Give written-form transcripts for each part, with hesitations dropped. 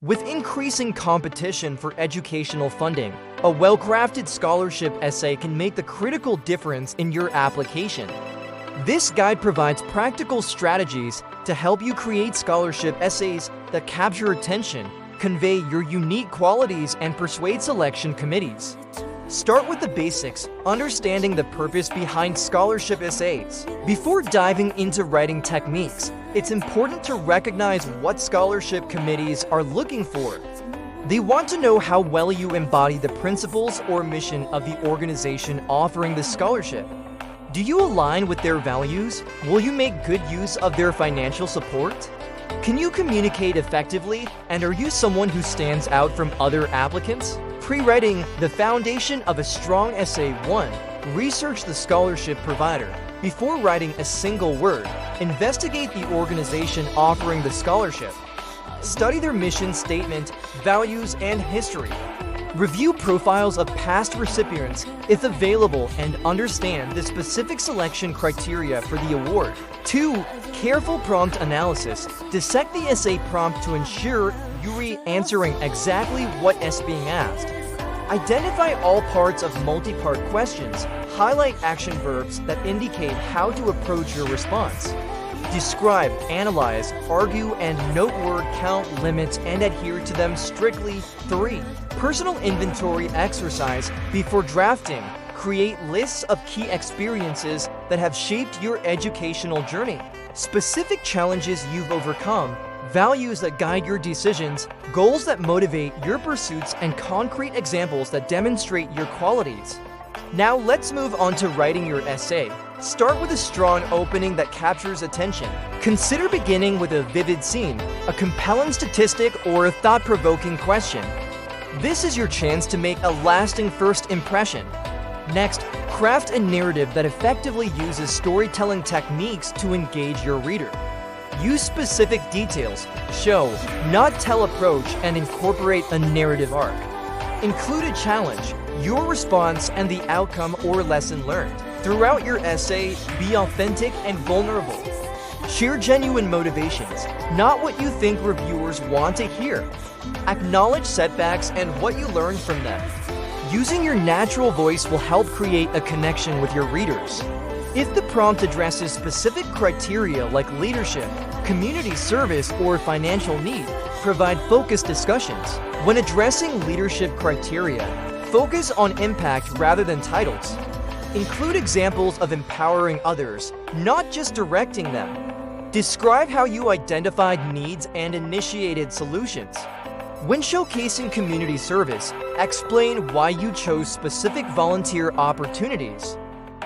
With increasing competition for educational funding, a well-crafted scholarship essay can make the critical difference in your application. This guide provides practical strategies to help you create scholarship essays that capture attention, convey your unique qualities, and persuade selection committees. Start with the basics, understanding the purpose behind scholarship essays. Before diving into writing techniques, it's important to recognize what scholarship committees are looking for. They want to know how well you embody the principles or mission of the organization offering the scholarship. Do you align with their values? Will you make good use of their financial support? Can you communicate effectively, and are you someone who stands out from other applicants? Pre-writing the foundation of a strong essay. 1. Research the scholarship provider. Before writing a single word, investigate the organization offering the scholarship. Study their mission statement, values, and history. Review profiles of past recipients if available and understand the specific selection criteria for the award. 2. Careful prompt analysis. Dissect the essay prompt to ensure you're answering exactly what is being asked. Identify all parts of multi-part questions. Highlight action verbs that indicate how to approach your response. Describe, analyze, argue, and note word count limits and adhere to them strictly. 3. Personal inventory exercise. Before drafting, create lists of key experiences that have shaped your educational journey. Specific challenges you've overcome, values that guide your decisions, goals that motivate your pursuits, and concrete examples that demonstrate your qualities. Now let's move on to writing your essay. Start with a strong opening that captures attention. Consider beginning with a vivid scene, a compelling statistic, or a thought-provoking question. This is your chance to make a lasting first impression. Next, craft a narrative that effectively uses storytelling techniques to engage your reader. Use specific details, show, not tell approach, and incorporate a narrative arc. Include a challenge, your response, and the outcome or lesson learned. Throughout your essay, be authentic and vulnerable. Share genuine motivations, not what you think reviewers want to hear. Acknowledge setbacks and what you learned from them. Using your natural voice will help create a connection with your readers. If the prompt addresses specific criteria like leadership, community service, or financial need, provide focused discussions. When addressing leadership criteria, focus on impact rather than titles. Include examples of empowering others, not just directing them. Describe how you identified needs and initiated solutions. When showcasing community service, explain why you chose specific volunteer opportunities.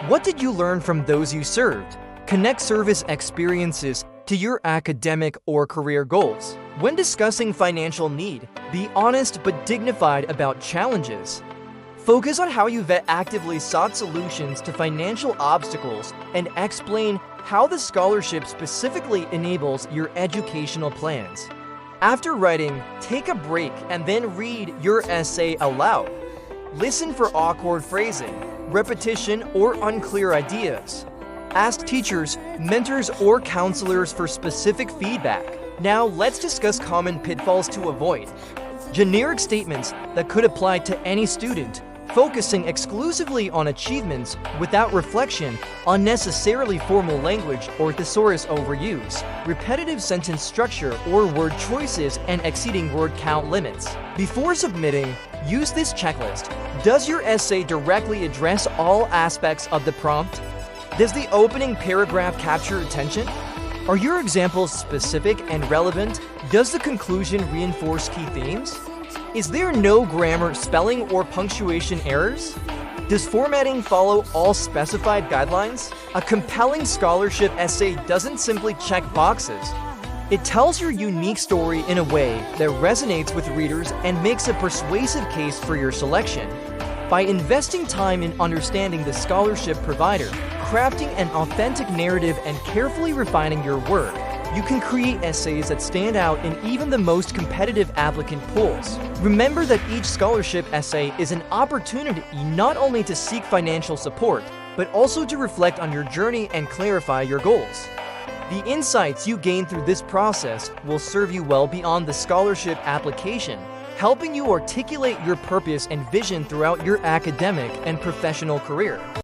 What did you learn from those you served? Connect service experiences to your academic or career goals. When discussing financial need, be honest but dignified about challenges. Focus on how you actively sought solutions to financial obstacles and explain how the scholarship specifically enables your educational plans. After writing, take a break and then read your essay aloud. Listen for awkward phrasing, repetition, or unclear ideas. Ask teachers, mentors, or counselors for specific feedback. Now let's discuss common pitfalls to avoid. Generic statements that could apply to any student, focusing exclusively on achievements without reflection, unnecessarily formal language or thesaurus overuse, repetitive sentence structure or word choices, and exceeding word count limits. Before submitting, use this checklist. Does your essay directly address all aspects of the prompt? Does the opening paragraph capture attention? Are your examples specific and relevant? Does the conclusion reinforce key themes? Is there no grammar, spelling, or punctuation errors? Does formatting follow all specified guidelines? A compelling scholarship essay doesn't simply check boxes. It tells your unique story in a way that resonates with readers and makes a persuasive case for your selection. By investing time in understanding the scholarship provider, crafting an authentic narrative, and carefully refining your work, you can create essays that stand out in even the most competitive applicant pools. Remember that each scholarship essay is an opportunity not only to seek financial support, but also to reflect on your journey and clarify your goals. The insights you gain through this process will serve you well beyond the scholarship application, helping you articulate your purpose and vision throughout your academic and professional career.